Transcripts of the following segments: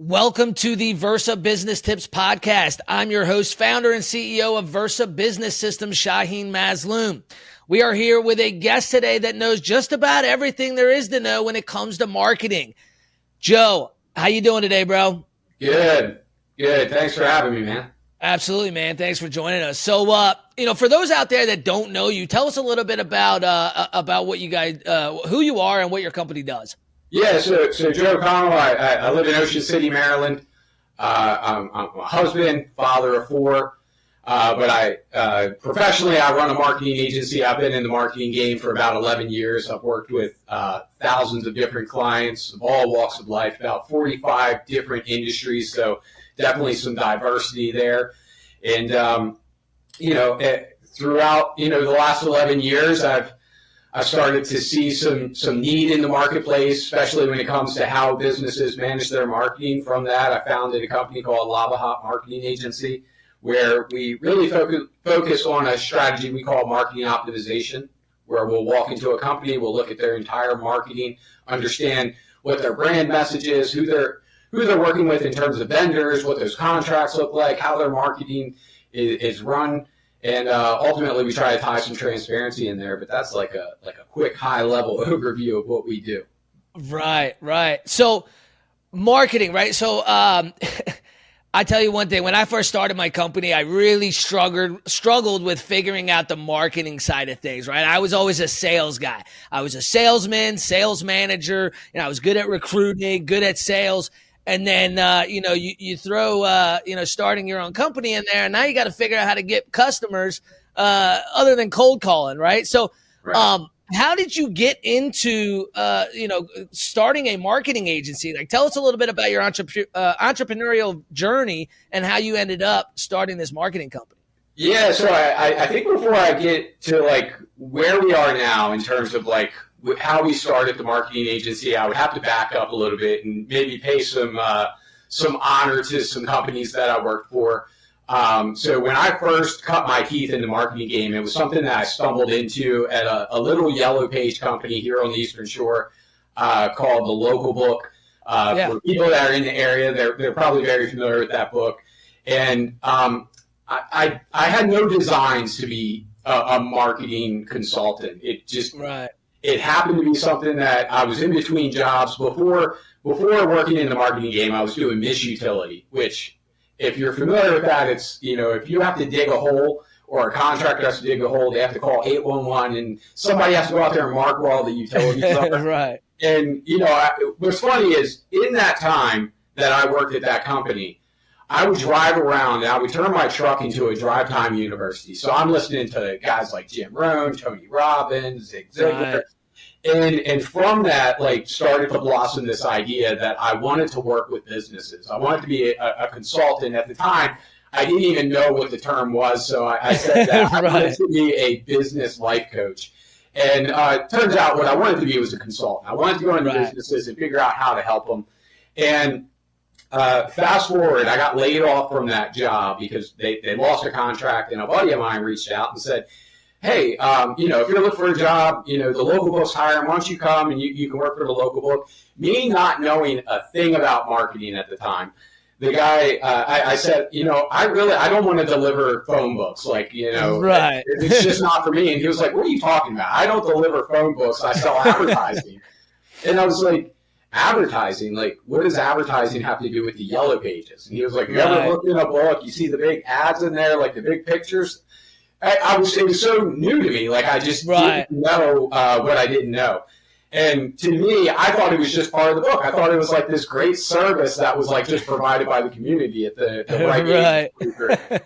Welcome to the Versa Business Tips Podcast. I'm your host, founder, and CEO of Versa Business Systems, Shaheen Mazloom. We are here with a guest today that knows just about everything there is to know when it comes to marketing. Joe, how you doing today, bro? Good. Thanks for having me, man. Absolutely, man. Thanks for joining us. So, for those out there that don't know you, tell us a little bit about what you guys, who you are and what your company does. Yeah, so Joe Connell, I live in Ocean City, Maryland. I'm a husband, father of four, but professionally I run a marketing agency. I've been in the marketing game for about 11 years. I've worked with thousands of different clients of all walks of life, about 45 different industries, so definitely some diversity there. And, throughout, the last 11 years, I've started to see some need in the marketplace, especially when it comes to how businesses manage their marketing. From that, I founded a company called Lavahot Marketing Agency, where we really focus on a strategy we call marketing optimization, where we'll walk into a company, we'll look at their entire marketing, understand what their brand message is, who they're working with in terms of vendors, what those contracts look like, how their marketing is run. And ultimately, we try to tie some transparency in there, but that's like a quick, high-level overview of what we do. Right. So, marketing, right? So, I tell you one thing. When I first started my company, I really struggled with figuring out the marketing side of things, right? I was always a sales guy. I was a salesman, sales manager, and I was good at recruiting, good at sales. And then, you throw, starting your own company in there, and now you got to figure out how to get customers other than cold calling, right? So how did you get into, starting a marketing agency? Like, tell us a little bit about your entrepreneurial journey and how you ended up starting this marketing company. Yeah, so I think before I get to, where we are now in terms of, how we started the marketing agency, I would have to back up a little bit and maybe pay some honor to some companies that I worked for. So when I first cut my teeth in the marketing game, it was something that I stumbled into at a little yellow page company here on the Eastern Shore called The Local Book. For people that are in the area, they're probably very familiar with that book. And I had no designs to be a marketing consultant. It just It happened to be something that I was in between jobs. Before working in the marketing game, I was doing Miss Utility, which, if you're familiar with that, it's, if you have to dig a hole or a contractor has to dig a hole, they have to call 811 and somebody has to go out there and mark where all the utilities are. Right. And, what's funny is in that time that I worked at that company, I would drive around and I would turn my truck into a drive time university. So I'm listening to guys like Jim Rohn, Tony Robbins, Zig Ziglar. Right. And from that, started to blossom this idea that I wanted to work with businesses. I wanted to be a consultant. At the time, I didn't even know what the term was. So I said that I wanted to be a business life coach. And it turns out what I wanted to be was a consultant. I wanted to go into businesses and figure out how to help them. And fast forward, I got laid off from that job because they lost a contract, and a buddy of mine reached out and said, hey, if you're looking for a job, the local book's hiring. Why don't you come and you can work for the local book? Me not knowing a thing about marketing at the time, the guy, I said, I don't want to deliver phone books. It's just not for me. And he was like, what are you talking about? I don't deliver phone books. I sell advertising. And I was like, advertising? What does advertising have to do with the yellow pages? And he was like, you ever look in a book, you see the big ads in there, the big pictures? It was so new to me. I just didn't know what I didn't know. And to me, I thought it was just part of the book. I thought it was this great service that was just provided by the community at the right age.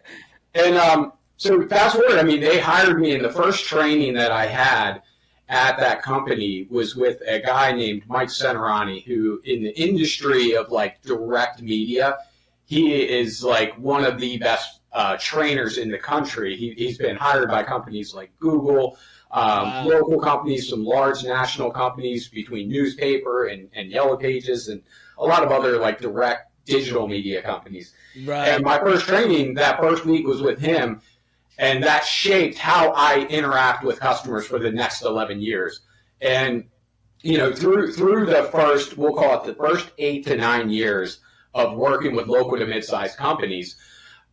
And so fast forward, they hired me, and the first training that I had at that company was with a guy named Mike Centerani, who in the industry of direct media, he is one of the best trainers in the country. He's been hired by companies like Google, local companies, some large national companies between newspaper and Yellow Pages, and a lot of other direct digital media companies. Right. And my first training that first week was with him. And that shaped how I interact with customers for the next 11 years. And, through the first, we'll call it the first 8 to 9 years of working with local to mid-sized companies,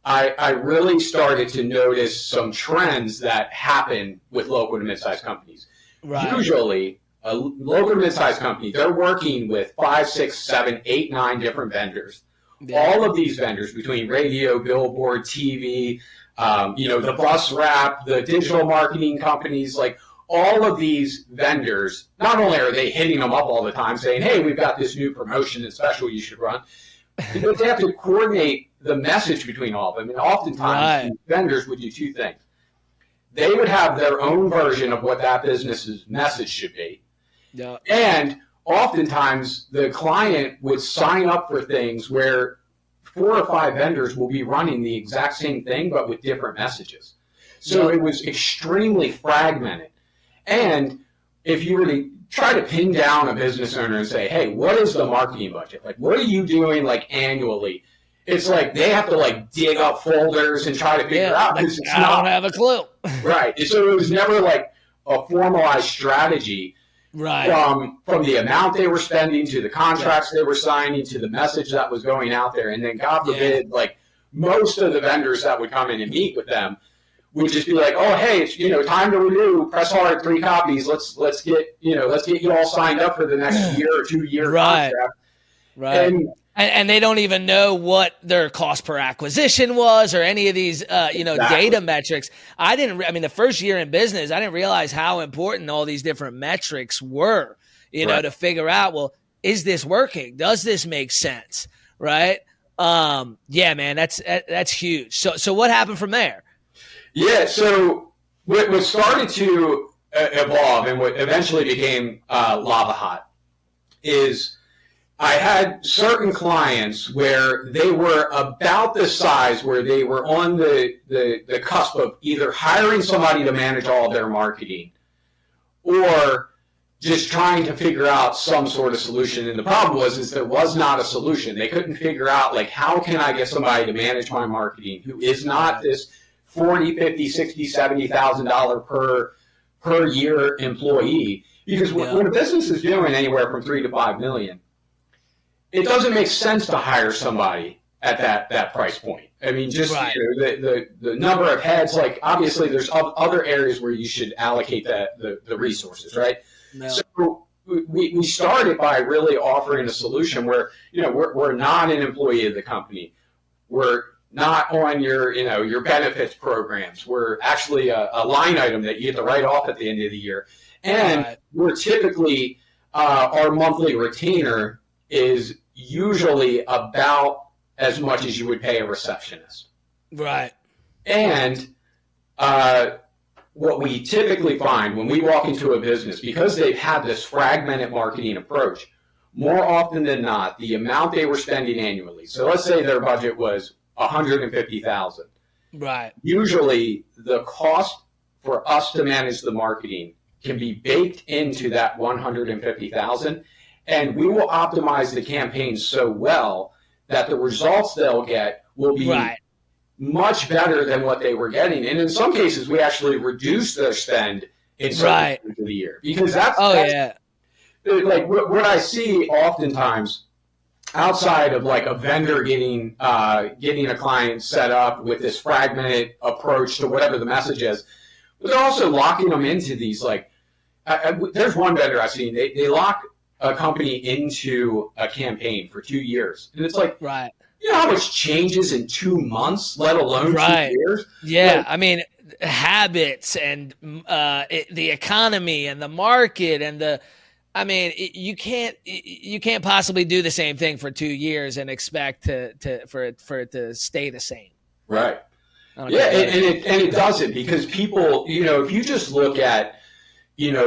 I really started to notice some trends that happen with local to mid-sized companies. Right. Usually, a local to mid-sized company, they're working with 5, 6, 7, 8, 9 different vendors. Yeah. All of these vendors, between radio, billboard, TV, the bus wrap, the digital marketing companies, like all of these vendors, not only are they hitting them up all the time saying, hey, we've got this new promotion and special you should run, but they have to coordinate the message between all of them. And oftentimes, these vendors would do two things. They would have their own version of what that business's message should be. Yeah. And oftentimes, the client would sign up for things where 4 or 5 vendors will be running the exact same thing, but with different messages. So it was extremely fragmented. And if you were to try to pin down a business owner and say, hey, what is the marketing budget? Like, what are you doing like annually? It's like they have to like dig up folders and try to figure out. Like, I don't have a clue. Right. So it was never like a formalized strategy. Right. From the amount they were spending to the contracts they were signing to the message that was going out there. And then God forbid, like most of the vendors that would come in and meet with them would just be like, oh, hey, it's, time to renew, press hard, 3 copies. Let's get you all signed up for the next year or 2 year contract. Right. And they don't even know what their cost per acquisition was or any of these, data metrics. The first year in business, I didn't realize how important all these different metrics were, to figure out, well, is this working? Does this make sense? Right. Man, that's huge. So what happened from there? Yeah. So what started to evolve and what eventually became Lavahot is I had certain clients where they were about the size where they were on the cusp of either hiring somebody to manage all of their marketing or just trying to figure out some sort of solution. And the problem is there was not a solution. They couldn't figure out, like, how can I get somebody to manage my marketing who is not this $40, $50, $60, $70,000 per year employee? Because when a business is doing anywhere from $3 to $5 million, it doesn't make sense to hire somebody at that price point. I mean, just the number of heads, like obviously there's other areas where you should allocate the resources, right? No. So we started by really offering a solution where, we're not an employee of the company. We're not on your benefits programs. We're actually a line item that you get to write off at the end of the year. And we're typically, our monthly retainer is usually about as much as you would pay a receptionist. Right. And what we typically find when we walk into a business, because they've had this fragmented marketing approach, more often than not, the amount they were spending annually. So let's say their budget was $150,000. Right. Usually the cost for us to manage the marketing can be baked into that $150,000. And we will optimize the campaign so well that the results they'll get will be much better than what they were getting. And in some cases, we actually reduce their spend in certain times of the year. Because that's like what I see oftentimes outside of like a vendor getting a client set up with this fragmented approach to whatever the message is, but they're also locking them into these like, there's one vendor I've seen, they lock a company into a campaign for 2 years. And it's like, you know how much changes in 2 months, let alone 2 years? Yeah. Like, I mean, habits and the economy and the market and you can't possibly do the same thing for 2 years and expect for it to stay the same. Right. Yeah. And it doesn't, because people, if you just look at,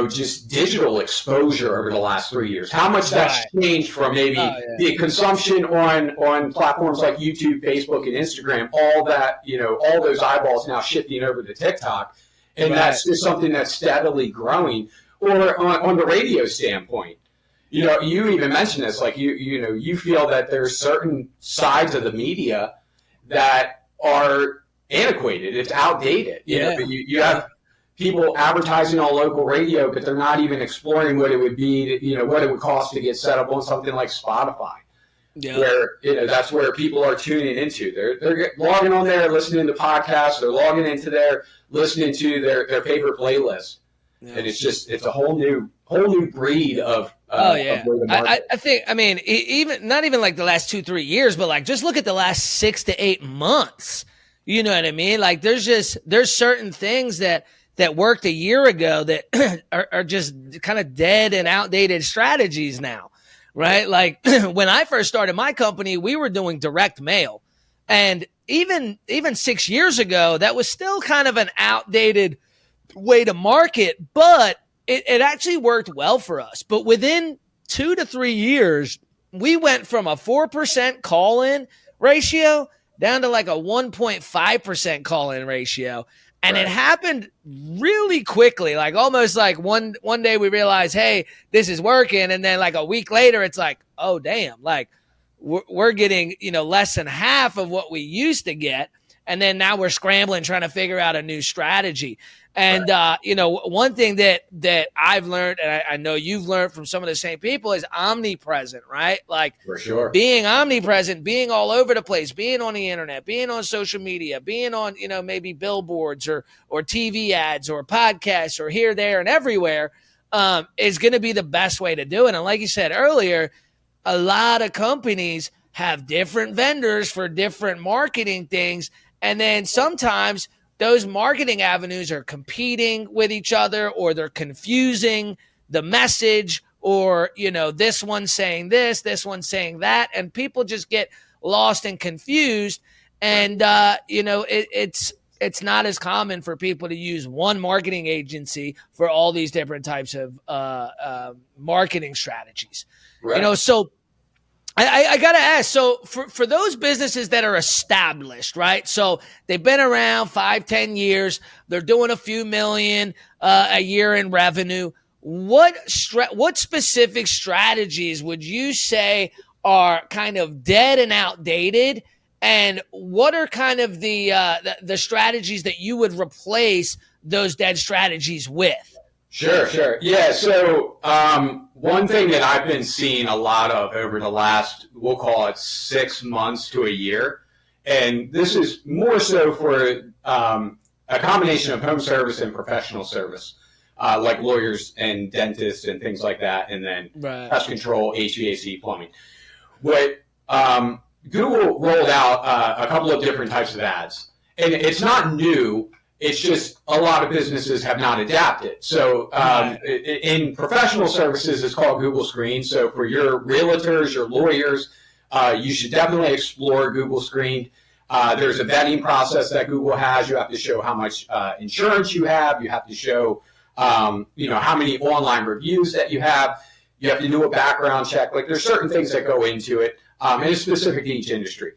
just digital exposure over the last 3 years, how much that's changed from maybe the consumption on platforms like YouTube, Facebook, and Instagram, all that, all those eyeballs now shifting over to TikTok. And that's just something that's steadily growing. Or on the radio standpoint, you even mentioned this, like you feel that there's certain sides of the media that are antiquated. It's outdated. You have people advertising on local radio, but they're not even exploring what it would be, what it would cost to get set up on something like Spotify. Yeah. where that's where people are tuning into. They're logging on there, listening to podcasts. They're logging into there, listening to their favorite playlist, and it's a whole new breed of yeah. of where the market. I think, I mean, even not even like the last 2-3 years, but like just look at the last 6 to 8 months. You know what I mean? Like there's certain things that worked a year ago that are just kind of dead and outdated strategies now, right? Like when I first started my company, we were doing direct mail, and even 6 years ago, that was still kind of an outdated way to market, but it actually worked well for us. But within 2 to 3 years, we went from a 4% call-in ratio down to like a 1.5% call-in ratio. And It happened really quickly, like almost like one day we realized, hey, this is working. And then like a week later, it's like, oh, damn, like we're getting, less than half of what we used to get. And then now we're scrambling, trying to figure out a new strategy. And, one thing that I've learned, and I know you've learned from some of the same people, is omnipresent, right? Like For sure. Being omnipresent, being all over the place, being on the internet, being on social media, being on, maybe billboards or TV ads or podcasts or here, there, and everywhere is going to be the best way to do it. And like you said earlier, a lot of companies have different vendors for different marketing things. And then sometimes those marketing avenues are competing with each other, or they're confusing the message, or, this one's saying this one's saying that, and people just get lost and confused. And, it's not as common for people to use one marketing agency for all these different types of marketing strategies. Right. So I got to ask, so for those businesses that are established, right? So they've been around 5-10 years, they're doing a few million a year in revenue. What specific strategies would you say are kind of dead and outdated? And what are kind of the strategies that you would replace those dead strategies with? Sure. Yeah. So one thing that I've been seeing a lot of over the last, we'll call it 6 months to a year, and this is more so for a combination of home service and professional service, like lawyers and dentists and things like that, and then pest control, HVAC, plumbing. What Google rolled out a couple of different types of ads, and it's not new. It's just a lot of businesses have not adapted. So in professional services, it's called Google Screen. So for your realtors, your lawyers, you should definitely explore Google Screen. There's a vetting process that Google has. You have to show how much insurance you have. You have to show, how many online reviews that you have. You have to do a background check. Like there's certain things that go into it, and it's specific to each industry.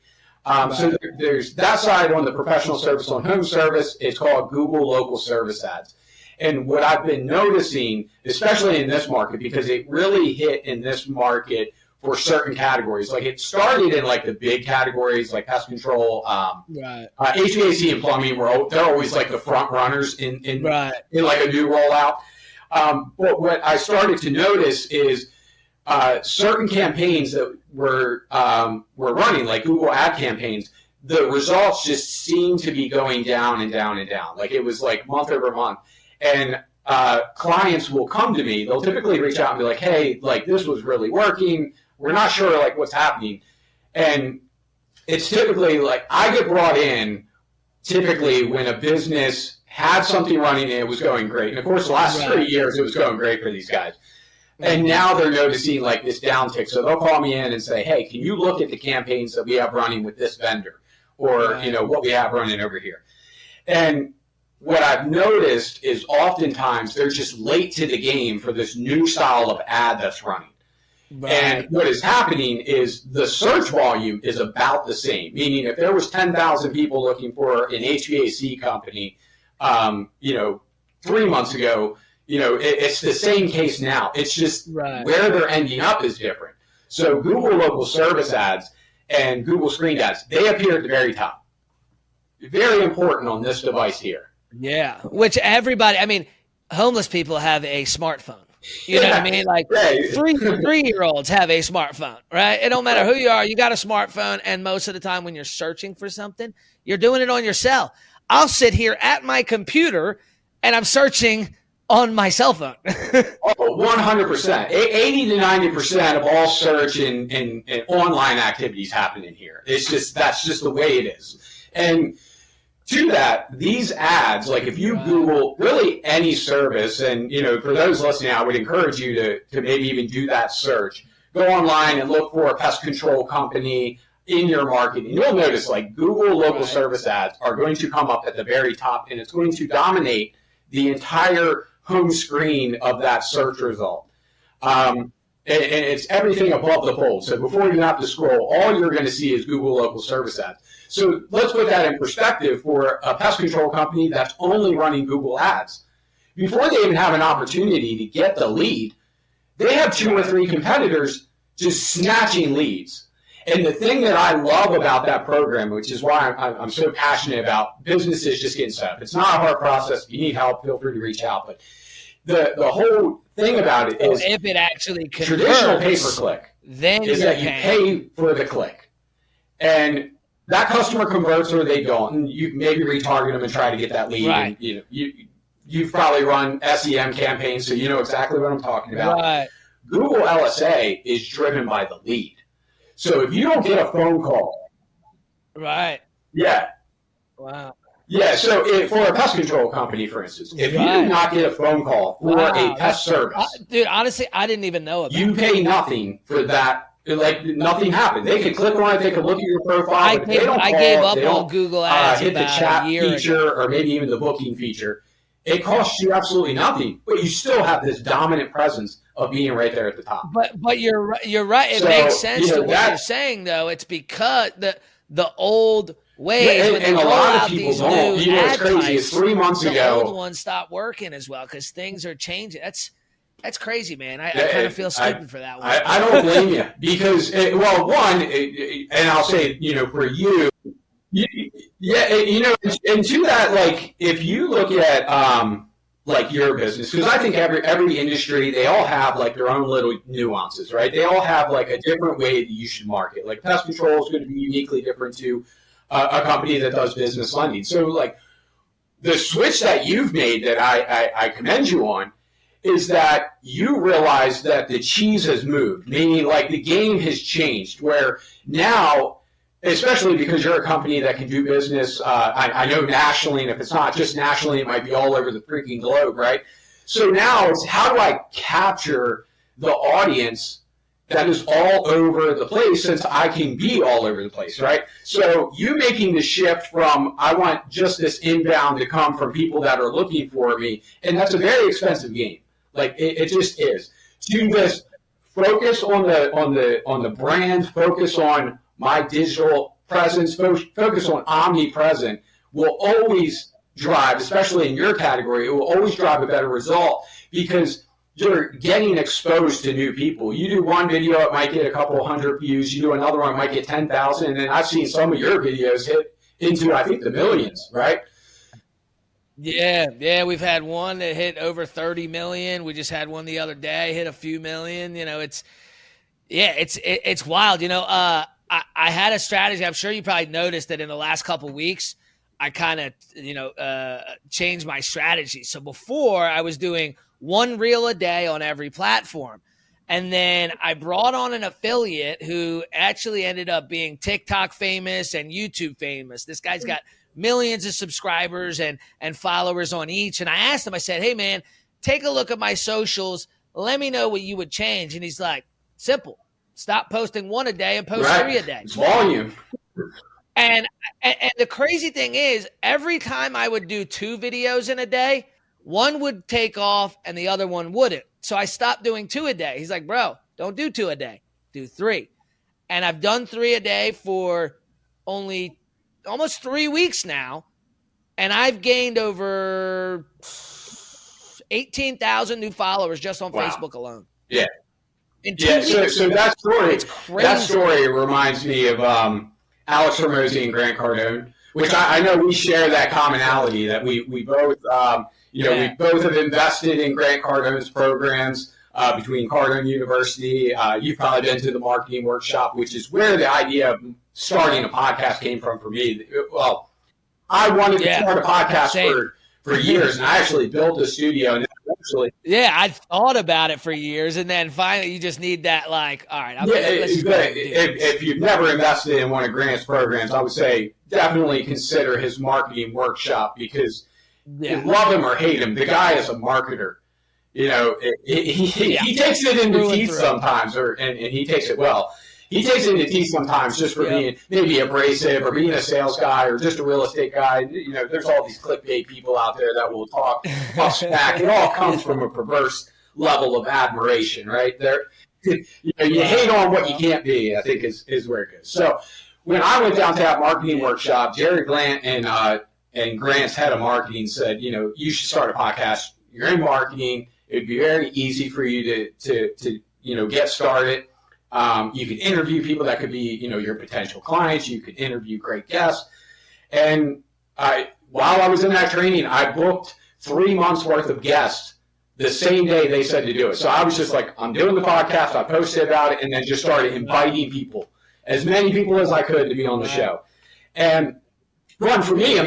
So there's that side on the professional service. On home service, it's called Google Local Service Ads. And what I've been noticing, especially in this market, because it really hit in this market for certain categories. Like it started in like the big categories like pest control, HVAC and plumbing. They're always like the front runners in like a new rollout. But what I started to notice is certain campaigns that were running, like Google ad campaigns, the results just seemed to be going down and down and down. Like it was like month over month. And clients will come to me. They'll typically reach out and be like, hey, like this was really working. We're not sure like what's happening. And it's typically like I get brought in typically when a business had something running and it was going great. And of course, the last 3 years, it was going great for these guys. And now they're noticing like this downtick. So they'll call me in and say, hey, can you look at the campaigns that we have running with this vendor, or, what we have running over here? And what I've noticed is oftentimes they're just late to the game for this new style of ad that's running. And what is happening is the search volume is about the same, meaning if there was 10,000 people looking for an HVAC company, 3 months ago, it's the same case now. It's just where they're ending up is different. So Google Local Service Ads and Google Screen Ads, they appear at the very top. Very important on this device here. Yeah, which everybody, I mean, homeless people have a smartphone, You know what I mean? Like three-year-olds have a smartphone, right? It don't matter who you are, you got a smartphone, and most of the time when you're searching for something, you're doing it on your cell. I'll sit here at my computer and I'm searching on my cell phone. 100%. 80 to 90% of all search and online activities happen in here. That's just the way it is. And to that, these ads, like if you Google really any service, and for those listening, I would encourage you to maybe even do that search. Go online and look for a pest control company in your market. And you'll notice like Google local service ads are going to come up at the very top, and it's going to dominate the entire home screen of that search result. And it's everything above the fold. So before you have to scroll, all you're going to see is Google local service ads. So let's put that in perspective for a pest control company that's only running Google ads. Before they even have an opportunity to get the lead, they have 2 or 3 competitors just snatching leads. And the thing that I love about that program, which is why I'm so passionate about businesses just getting set up. It's not a hard process. If you need help, feel free to reach out. But the whole thing about it is, if it actually converts, traditional pay-per-click then is that you pay for the click. And that customer converts or they don't. And you maybe retarget them and try to get that lead. Right. And, you've probably run SEM campaigns, so you know exactly what I'm talking about. Right. Google LSA is driven by the lead. So if you don't get a phone call. Right. Yeah. Wow. Yeah, so for a pest control company, for instance, if you do not get a phone call for a pest service. Dude, honestly, I didn't even know about you pay nothing for that. Like, nothing happened. They could click on it. They could look at your profile. I gave up on Google Ads hit the chat feature ago. Or maybe even the booking feature. It costs you absolutely nothing, but you still have this dominant presence of being right there at the top. But you're right. It makes sense to what you're saying, though. It's because the old ways when they roll out these new ad types, 3 months ago, the old ones stop working as well because things are changing. That's crazy, man. I kind of feel stupid for that one. I don't blame you because, and I'll say, for you, and to that, like, if you look at, like your business, because I think every industry, they all have like their own little nuances, right? They all have like a different way that you should market. Like pest control is going to be uniquely different to a company that does business lending. So like the switch that you've made that I commend you on is that you realize that the cheese has moved, meaning like the game has changed where now, especially because you're a company that can do business, I know nationally, and if it's not just nationally, it might be all over the freaking globe, right? So now it's how do I capture the audience that is all over the place since I can be all over the place, right? So you making the shift from I want just this inbound to come from people that are looking for me, and that's a very expensive game. Like it just is. To just focus on the brand, focus on my digital presence, focus on omnipresent will always drive, especially in your category, it will always drive a better result because you're getting exposed to new people. You do one video, it might get a couple hundred views. You do another one, it might get 10,000. And then I've seen some of your videos hit into, I think, the millions, right? Yeah, we've had one that hit over 30 million. We just had one the other day, hit a few million. It's wild. I had a strategy. I'm sure you probably noticed that in the last couple of weeks, I kind of, changed my strategy. So before I was doing one reel a day on every platform. And then I brought on an affiliate who actually ended up being TikTok famous and YouTube famous. This guy's got millions of subscribers and followers on each. And I asked him, I said, hey, man, take a look at my socials. Let me know what you would change. And he's like, simple. Stop posting one a day and post 3 a day. It's volume. And the crazy thing is, every time I would do 2 videos in a day, one would take off and the other one wouldn't. So I stopped doing 2 a day. He's like, bro, don't do 2 a day. Do 3. And I've done 3 a day for only almost 3 weeks now. And I've gained over 18,000 new followers just on Facebook alone. Yeah. So that story reminds me of Alex Hormozy and Grant Cardone, which I know we share that commonality that we both We both have invested in Grant Cardone's programs between Cardone University. You've probably been to the marketing workshop, which is where the idea of starting a podcast came from for me. Well, I wanted to start a podcast for years, and I actually built a studio. And eventually, I thought about it for years, and then finally, you just need that. All right, if you've never invested in one of Grant's programs, I would say definitely consider his marketing workshop, because you love him or hate him, the guy is a marketer. He takes it into teeth sometimes, and he takes it well. He takes it into teeth sometimes just for being maybe abrasive or being a sales guy or just a real estate guy. There's all these clickbait people out there that will talk smack. It all comes from a perverse level of admiration, right? You hate on what you can't be, I think is where it goes. So when I went down to that marketing workshop, Jerry Glant and Grant's head of marketing said, you should start a podcast. You're in marketing. It'd be very easy for you to get started. You could interview people that could be, your potential clients. You could interview great guests. And while I was in that training, I booked 3 months worth of guests the same day they said to do it. So I was just like, I'm doing the podcast. I posted about it and then just started inviting people, as many people as I could, to be on the show. And one, for me,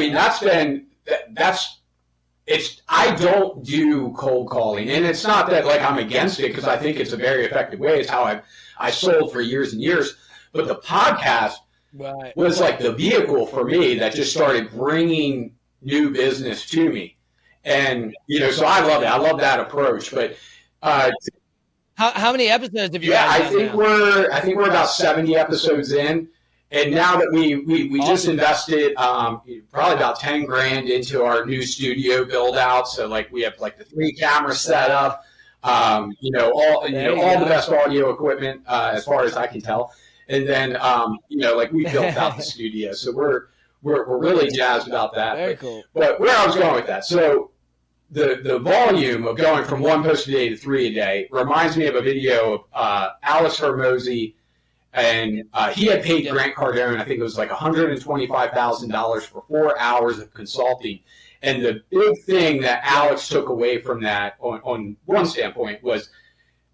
I don't do cold calling, and it's not that I'm against it, because I think it's a very effective way. It's how I sold for years and years. But the podcast was like the vehicle for me that just started bringing new business to me. And, so I love it. I love that approach. But how many episodes have you guys done? I think we're about 70 episodes in. And now that we just invested probably about $10,000 into our new studio build out. So we have the 3 camera setup, all the best audio equipment as far as I can tell. And then we built out the studio. So we're really jazzed about that. Very cool. But where I was going with that, so the volume of going from 1 post a day to 3 a day reminds me of a video of Alex Hermosi. And he had paid Grant Cardone, I think it was $125,000 for 4 hours of consulting. And the big thing that Alex took away from that on one standpoint was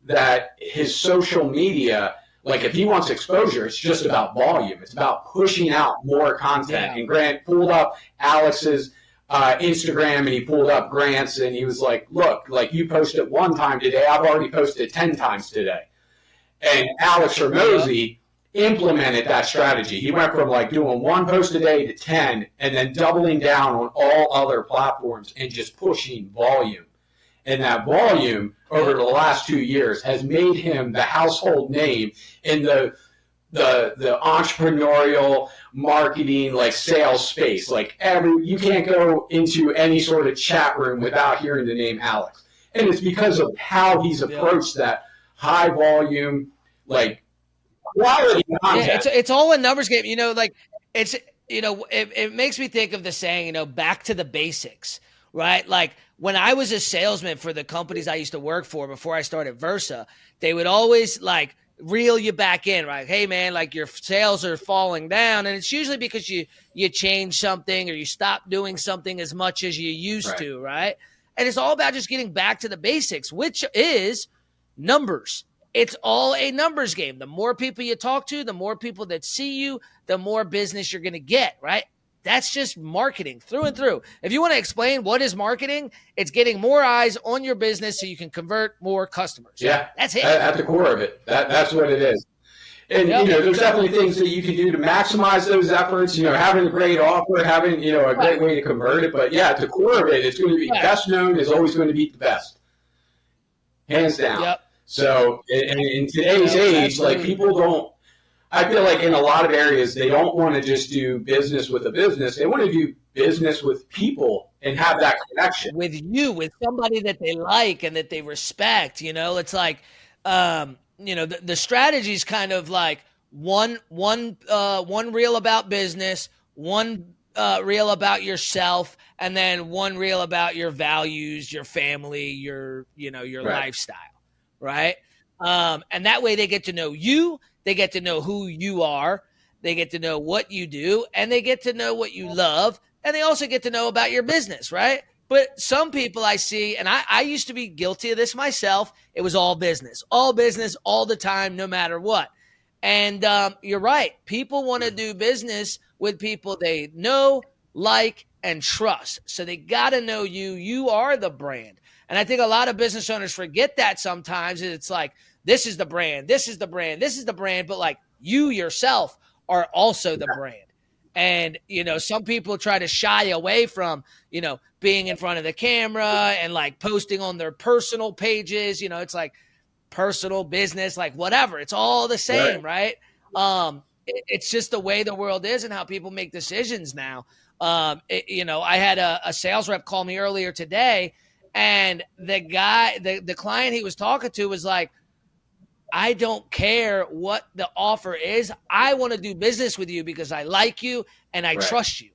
that his social media, if he wants exposure, it's just about volume. It's about pushing out more content. And Grant pulled up Alex's Instagram, and he pulled up Grant's, and he was like, look, you posted 1 time today. I've already posted 10 times today. And Alex Hermosi implemented that strategy. He went from doing 1 post a day to 10, and then doubling down on all other platforms and just pushing volume. And that volume over the last 2 years has made him the household name in the entrepreneurial marketing sales space. You can't go into any sort of chat room without hearing the name Alex. And it's because of how he's approached that high volume, quality content. Yeah, it's all a numbers game. It makes me think of the saying, back to the basics, right? When I was a salesman for the companies I used to work for before I started Versa, they would always reel you back in, right? Hey man, your sales are falling down, and it's usually because you change something or you stop doing something as much as you used to, right? And it's all about just getting back to the basics, which is numbers. It's all a numbers game. The more people you talk to, the more people that see you, the more business you're going to get, right? That's just marketing through and through. If you want to explain what is marketing, it's getting more eyes on your business so you can convert more customers. Yeah. That's it. At the core of it. That's what it is. And, there's definitely things that you can do to maximize those efforts, having a great offer, having, a great way to convert it. But, at the core of it, it's going to be best known is always going to beat the best. Hands down. Yep. So in today's age, people don't, I feel in a lot of areas, they don't want to just do business with a business. They want to do business with people and have that connection. With somebody that they like and that they respect. It's the strategy is kind of one reel about business, one reel about yourself, and then one reel about your values, your family, your lifestyle. Right. And that way they get to know you, they get to know who you are, they get to know what you do, and they get to know what you love. And they also get to know about your business, right? But some people I see, and I used to be guilty of this myself. It was all business all the time, no matter what. And you're right. People want to do business with people they know, like, and trust. So they got to know you. You are the brand. And I think a lot of business owners forget that sometimes. It's like, this is the brand, this is the brand, this is the brand. But like, you yourself are also the brand. And, some people try to shy away from, being in front of the camera and like posting on their personal pages. It's like personal, business, like whatever. It's all the same, right? It's just the way the world is and how people make decisions now. I had a sales rep call me earlier today, and the guy, the client he was talking to was like, I don't care what the offer is. I want to do business with you because I like you and I trust you.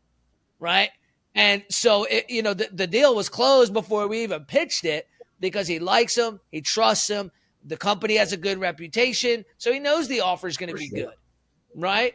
Right. And so, the deal was closed before we even pitched it because he likes him. He trusts him. The company has a good reputation. So he knows the offer is going to be good. Right.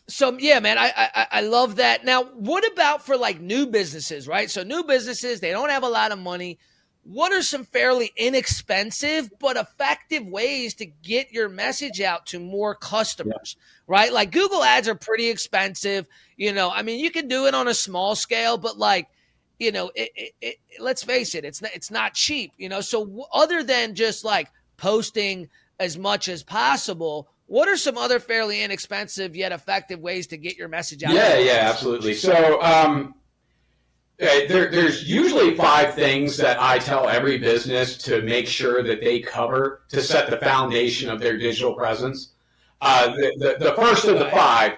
So yeah, man, I love that. Now, what about for like new businesses, right? So new businesses, they don't have a lot of money. What are some fairly inexpensive but effective ways to get your message out to more customers, right? Like Google ads are pretty expensive. You can do it on a small scale, but like, let's face it, it's not cheap, So other than just like posting as much as possible, what are some other fairly inexpensive yet effective ways to get your message out? Yeah, absolutely. So, there's usually 5 things that I tell every business to make sure that they cover to set the foundation of their digital presence. The first of the 5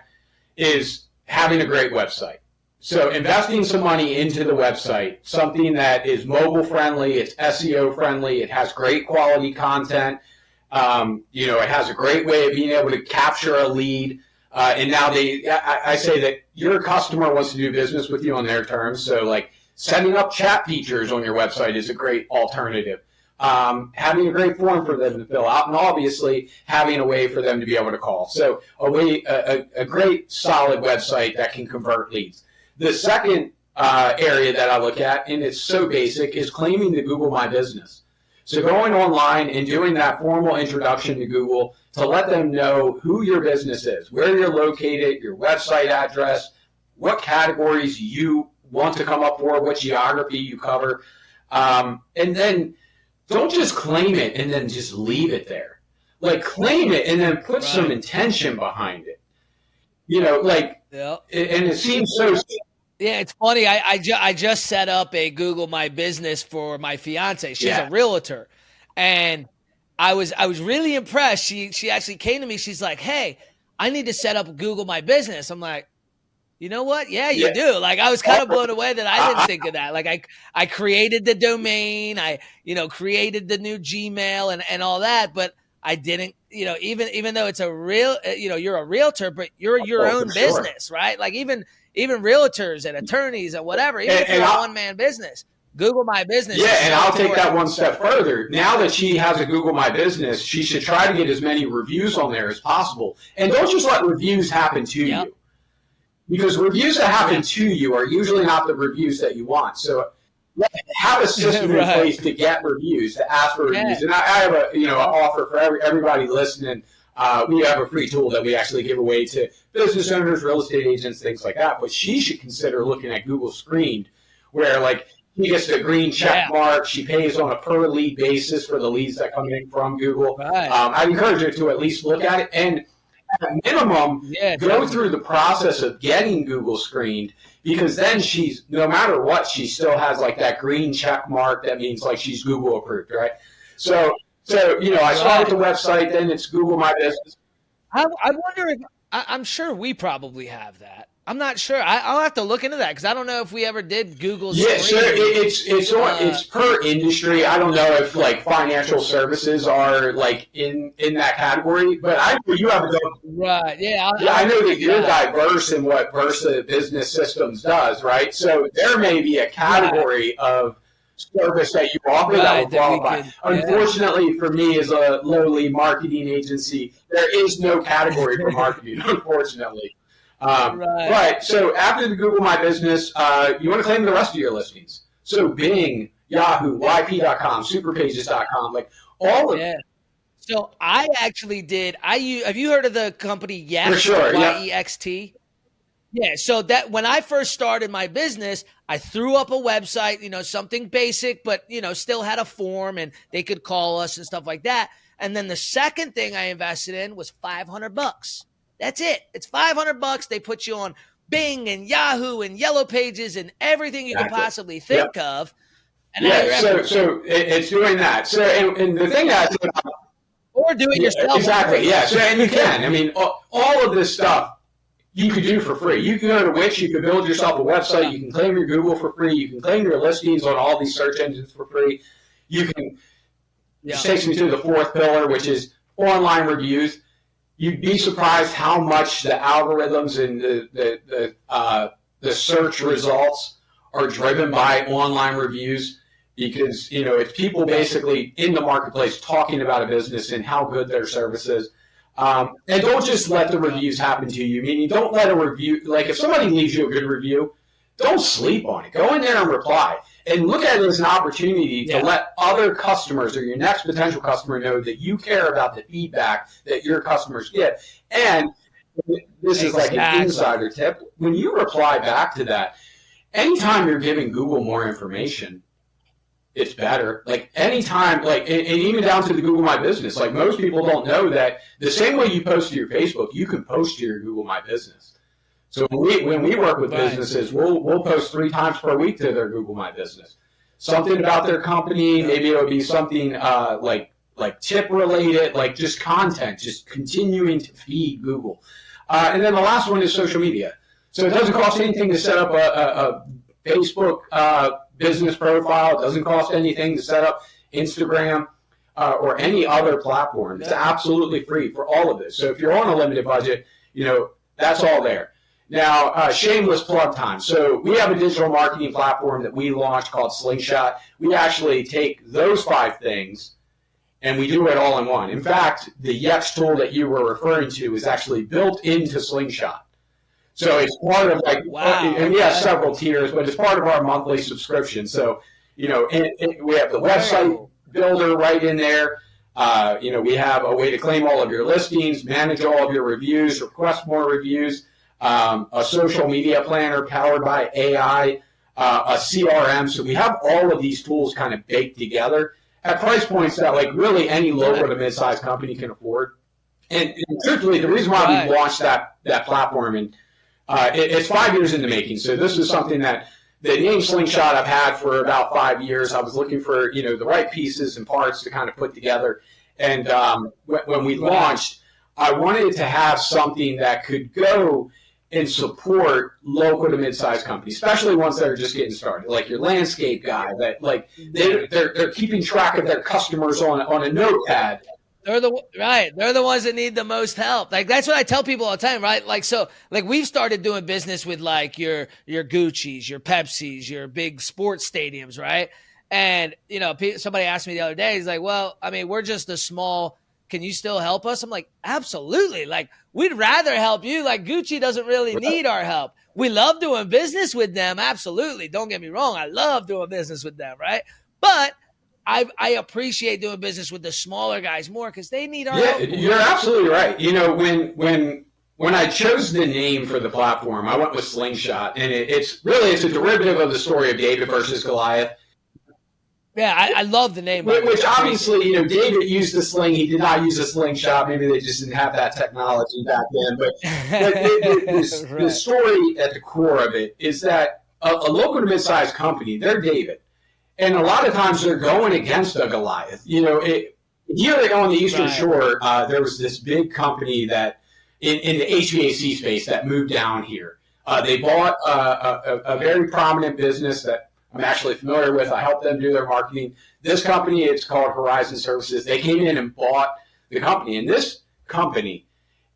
is having a great website. So investing some money into the website, something that is mobile friendly, it's SEO friendly, it has great quality content, it has a great way of being able to capture a lead. And now I say that your customer wants to do business with you on their terms. So like setting up chat features on your website is a great alternative. Having a great form for them to fill out, and obviously having a way for them to be able to call. So a great solid website that can convert leads. The second area that I look at, and it's so basic, is claiming the Google My Business. So going online and doing that formal introduction to Google to let them know who your business is, where you're located, your website address, what categories you want to come up for, what geography you cover. And then don't just claim it and then just leave it there. Like claim it and then put some intention behind it. And it seems so... Yeah, it's funny. I just set up a Google My Business for my fiance. She's a realtor, and I was really impressed. She actually came to me. She's like, "Hey, I need to set up Google My Business." I'm like, "You know what? Yeah, you do." Like I was kind of blown away that I didn't think of that. Like I created the domain, I created the new Gmail and all that, but I didn't. Even though it's a real, you're a realtor, but you're your own business, right? Like even realtors and attorneys and whatever, even if you're a one-man business, Google My Business. Yeah, and I'll take that one step further. Now that she has a Google My Business, she should try to get as many reviews on there as possible. And don't just let reviews happen to you. Because reviews that happen to you are usually not the reviews that you want. So have a system in place to get reviews, to ask for reviews. And I have an offer for everybody listening. We have a free tool that we actually give away to business owners, real estate agents, things like that. But she should consider looking at Google Screened, where like she gets the green check mark. She pays on a per lead basis for the leads that come in from Google. I encourage her to at least look at it and at minimum go through the process of getting Google Screened, because then she's, no matter what, she still has like that green check mark. That means like she's Google approved, right? So I started the website, then it's Google My Business. I wonder if, I'm sure we probably have that. I'm not sure. I'll have to look into that because I don't know if we ever did Google's. Yeah, so it's per industry. I don't know if like financial services are like in that category, but I know you have to go. Right. Yeah. I know that you're diverse in what Versa Business Systems does, right? So there may be a category of service that you offer that will qualify. Unfortunately for me, as a lowly marketing agency, there is no category for marketing, unfortunately. Right. But so after the Google My Business, you want to claim the rest of your listings. So Bing, Yahoo, YP.com, Superpages.com, like all of Yeah. So I actually did. Have you heard of the company Yext? For sure, yeah. YEXT. Yeah. So that when I first started my business, I threw up a website, something basic, but still had a form and they could call us and stuff like that. And then the second thing I invested in was $500. That's it. It's $500. They put you on Bing and Yahoo and Yellow Pages and everything you could possibly think of. And now you're so it's doing that. So and the thing that or do it yourself. Exactly. Yeah. So and you can. I mean, all of this stuff you could do for free. You can go to Wix. You can build yourself a website. You can claim your Google for free. You can claim your listings on all these search engines for free. You can. This takes me to the fourth pillar, which is online reviews. You'd be surprised how much the algorithms and the search results are driven by online reviews, because it's people basically in the marketplace talking about a business and how good their service is. And don't just let the reviews happen to you. Meaning, don't let a review, like if somebody leaves you a good review, don't sleep on it. Go in there and reply. And look at it as an opportunity to let other customers or your next potential customer know that you care about the feedback that your customers get. And this is like an insider tip. When you reply back to that, anytime you're giving Google more information, it's better. Like anytime, like, and even down to the Google My Business, like most people don't know that the same way you post to your Facebook, you can post to your Google My Business. So when we work with businesses, we'll post 3 times per week to their Google My Business. Something about their company, maybe it'll be something like tip related, like just content, just continuing to feed Google. And then the last one is social media. So it doesn't cost anything to set up a Facebook business profile. It doesn't cost anything to set up Instagram or any other platform. It's absolutely free for all of this. So if you're on a limited budget, that's all there. Now, shameless plug time. So we have a digital marketing platform that we launched called Slingshot. We actually take those 5 things and we do it all in one. In fact, the Yext tool that you were referring to is actually built into Slingshot. So it's part of and we have several tiers, but it's part of our monthly subscription. So, we have the website builder right in there. We have a way to claim all of your listings, manage all of your reviews, request more reviews. A social media planner powered by AI, a CRM. So we have all of these tools kind of baked together at price points that like really any local to mid-sized company can afford. And truthfully, the reason why we launched that platform, and it's 5 years in the making. So this is something that the name Slingshot I've had for about 5 years. I was looking for the right pieces and parts to kind of put together. And when we launched, I wanted to have something that could go and support local to mid-sized companies, especially ones that are just getting started, like your landscape guy that like they're keeping track of their customers on a notepad. They're the ones that need the most help. Like that's what I tell people all the time, right? Like so, like we've started doing business with like your Gucci's, your Pepsi's, your big sports stadiums, right? And somebody asked me the other day, he's like, "Well, I mean, we're just a small. Can you still help us?" I'm like, absolutely. Like, we'd rather help you. Like, Gucci doesn't really need our help. We love doing business with them. Absolutely. Don't get me wrong. I love doing business with them, right? But I appreciate doing business with the smaller guys more because they need our help. You're absolutely right. When I chose the name for the platform, I went with Slingshot. And it's a derivative of the story of David versus Goliath. Yeah, I love the name. Which obviously, David used the sling. He did not use a slingshot. Maybe they just didn't have that technology back then. But the story at the core of it is that a local to mid-sized company, they're David. And a lot of times they're going against a Goliath. Here on the Eastern Shore, there was this big company that in the HVAC space that moved down here. They bought a very prominent business that I'm actually familiar with. I helped them do their marketing. This company, it's called Horizon Services. They came in and bought the company. And this company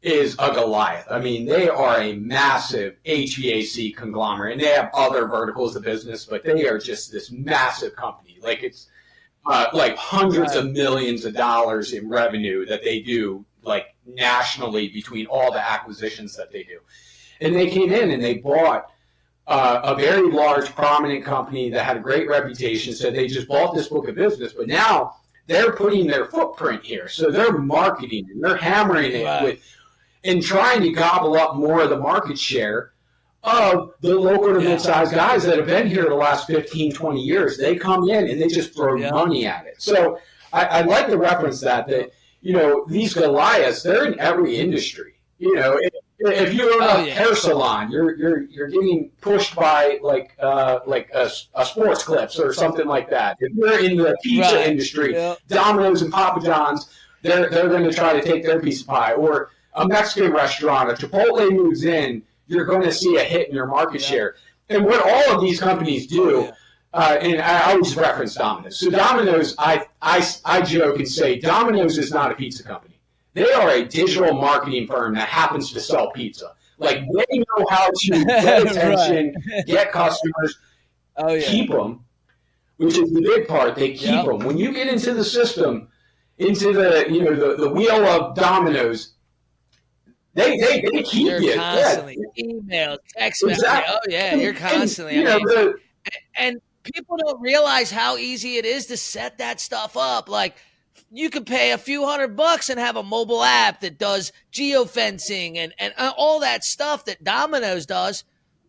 is a Goliath. I mean, they are a massive HVAC conglomerate. And they have other verticals of business, but they are just this massive company. Like it's like hundreds of millions of dollars in revenue that they do like nationally between all the acquisitions that they do. And they came in and they bought a very large, prominent company that had a great reputation. So they just bought this book of business. But now they're putting their footprint here. So they're marketing and they're hammering it with and trying to gobble up more of the market share of the local to mid-sized guys that have been here the last 15, 20 years. They come in and they just throw money at it. So I like to reference that, you know, these Goliaths, they're in every industry. You know, if you own a hair salon, you're getting pushed by like a sports clips or something like that. If you're in the pizza industry, Domino's and Papa John's, they're going to try to take their piece of pie. Or a Mexican restaurant, if Chipotle moves in, you're going to see a hit in your market share. And what all of these companies do, and I always reference Domino's. So Domino's, I joke and say Domino's is not a pizza company. They are a digital marketing firm that happens to sell pizza. Like, they know how to get attention, get customers, keep them, which is the big part. They keep them. When you get into the system, into the wheel of Domino's, they keep you're you. Constantly email, text message. Oh yeah, you're constantly. And people don't realize how easy it is to set that stuff up. Like, you could pay a few $100 and have a mobile app that does geofencing and all that stuff that Domino's does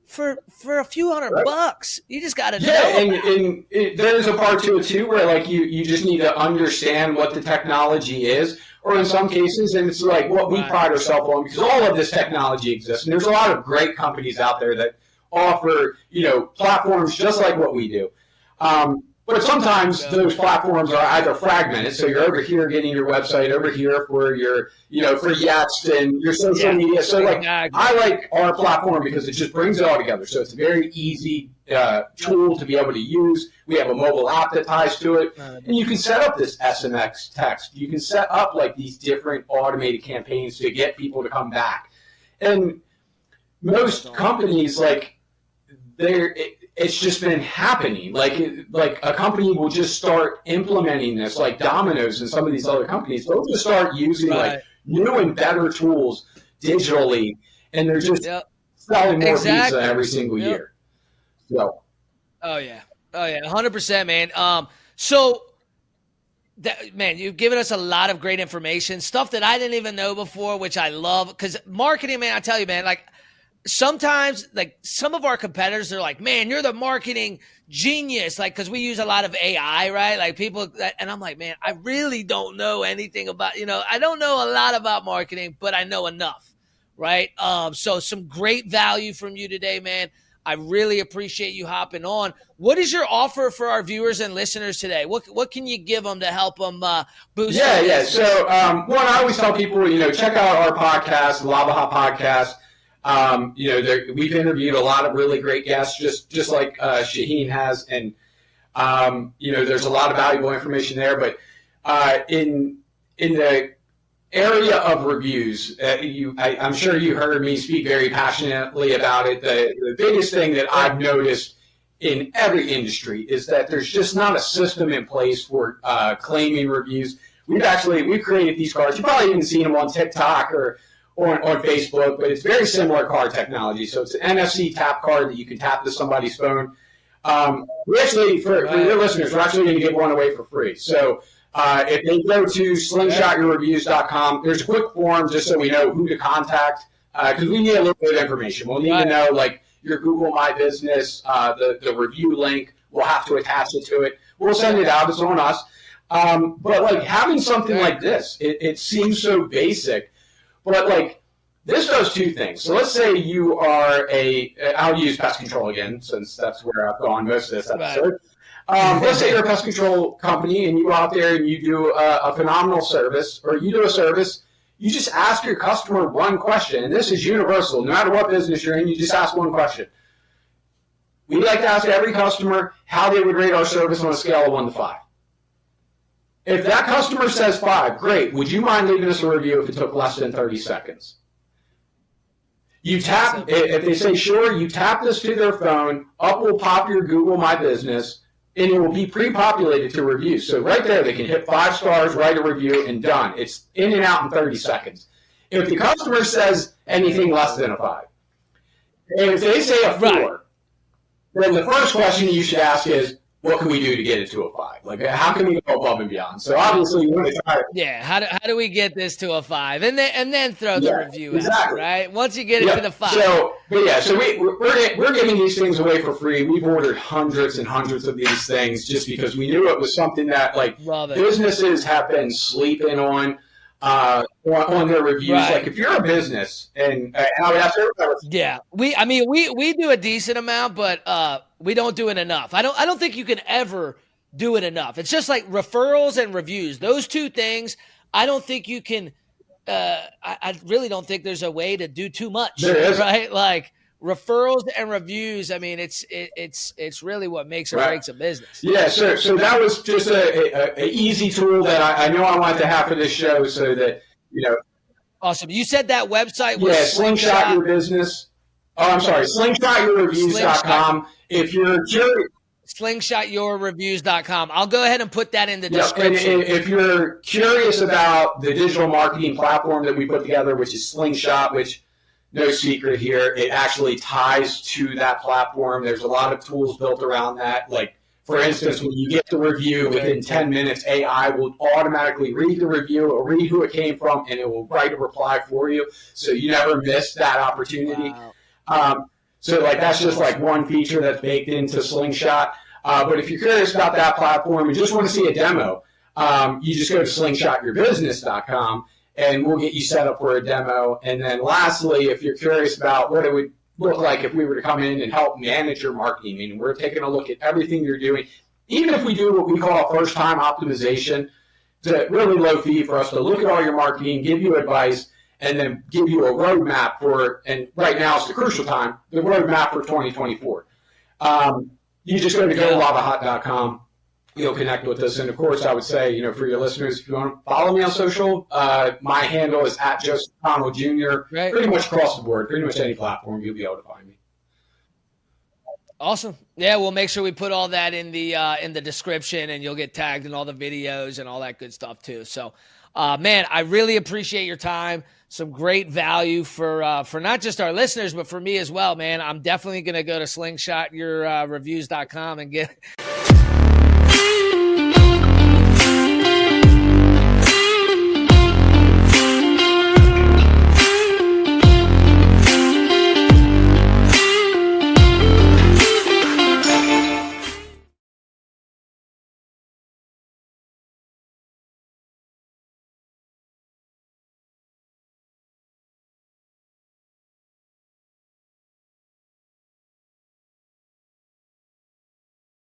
for a few $100. You just got to know. And there's a part to it too where like you just need to understand what the technology is. Or in some cases, and it's like what we pride ourselves on, because all of this technology exists, and there's a lot of great companies out there that offer, you know, platforms just like what we do. But sometimes those platforms are either fragmented, so you're over here getting your website, over here for your, you know, for Yext and your social media. So like, I like our platform because it just brings it all together. So it's a very easy tool to be able to use. We have a mobile app that ties to it, and you can set up this SMX text. You can set up like these different automated campaigns to get people to come back. And most companies, like, it's just been happening. Like a company will just start implementing this, like Domino's and some of these other companies. They'll just start using like new and better tools digitally, and they're just selling more pizza every single year. So, oh yeah, 100%, man. So, man, you've given us a lot of great information, stuff that I didn't even know before, which I love. Because marketing, man, I tell you, man, like, sometimes, like, some of our competitors are like, man, you're the marketing genius, like, because we use a lot of AI, right? Like, people, and I'm like, man, I really don't know anything about, you know, I don't know a lot about marketing, but I know enough, right? So some great value from you today, man. I really appreciate you hopping on. What is your offer for our viewers and listeners today? What can you give them to help them boost? Yeah. So, one, I always tell people, you know, check out our podcast, Lavahot podcast. You know, we've interviewed a lot of really great guests, just like Shaheen has, and you know, there's a lot of valuable information there. But in the area of reviews, I'm sure you heard me speak very passionately about it. The biggest thing that I've noticed in every industry is that there's just not a system in place for claiming reviews. We've created these cards. You've probably even seen them on TikTok or on Facebook, but it's very similar card technology. So it's an NFC tap card that you can tap to somebody's phone. We actually, for your listeners, we're actually going to give one away for free. So if they go to slingshotyourreviews.com, there's a quick form just so we know who to contact, because we need a little bit of information. We'll need to know, like, your Google My Business, the review link. We'll have to attach it to it. We'll send it out. It's on us. But, like, having something like this, it seems so basic. But, like, this does two things. So let's say you are I'll use pest control again, since that's where I've gone most of this episode. Let's say you're a pest control company and you go out there and you do a phenomenal service, or you do a service. You just ask your customer one question, and this is universal. No matter what business you're in, you just ask one question. We like to ask every customer how they would rate our service on a scale of 1 to 5. If that customer says 5, great. Would you mind leaving us a review if it took less than 30 seconds? You tap, if they say sure, you tap this to their phone, up will pop your Google My Business, and it will be pre-populated to reviews. So right there, they can hit 5 stars, write a review, and done. It's in and out in 30 seconds. If the customer says anything less than a 5, And if they say a 4, Right. then the first question you should ask is, what can we do to get it to a 5? Like, how can we go above and beyond? So obviously, you want to try. Yeah, how do we get this to a 5, and then throw the review exactly. out, right? Once you get it to the 5. So we're giving these things away for free. We've ordered hundreds and hundreds of these things just because we knew it was something that businesses have been sleeping on their reviews. Right. Like if you're a business, and I would ask everybody. Yeah, we do a decent amount, but we don't do it enough. I don't think you can ever do it enough. It's just like referrals and reviews. Those two things, I don't think you can. I really don't think there's a way to do too much. There is. Right? Like referrals and reviews. I mean, it's really what makes or breaks a business. Yeah. So that was just a easy tool that I know I wanted to have for this show, so that Awesome. You said that website was Slingshot Your Business. Oh, I'm sorry, slingshotyourreviews.com. If you're curious. slingshotyourreviews.com. I'll go ahead and put that in the description. And if you're curious about the digital marketing platform that we put together, which is Slingshot, which no secret here, it actually ties to that platform. There's a lot of tools built around that. Like, for instance, when you get the review, within 10 minutes, AI will automatically read the review, or read who it came from, and it will write a reply for you. So you never miss that opportunity. Wow. So that's just like one feature that's baked into Slingshot. But if you're curious about that platform and just want to see a demo, you just go to slingshotyourbusiness.com and we'll get you set up for a demo. And then lastly, if you're curious about what it would look like if we were to come in and help manage your marketing, meaning we're taking a look at everything you're doing, even if we do what we call a first-time optimization, it's a really low fee for us to look at all your marketing, give you advice, and then give you a roadmap for, and right now it's the crucial time, the roadmap for 2024. You just go to lavahot.com. You'll connect with us. And, of course, I would say, for your listeners, if you want to follow me on social, my handle is @JosephConnell Jr. Right. Pretty much across the board, pretty much any platform, you'll be able to find me. Awesome. Yeah, we'll make sure we put all that in the description, and you'll get tagged in all the videos and all that good stuff too. So, man, I really appreciate your time. Some great value for not just our listeners, but for me as well, man. I'm definitely going to go to slingshotyourreviews.com and get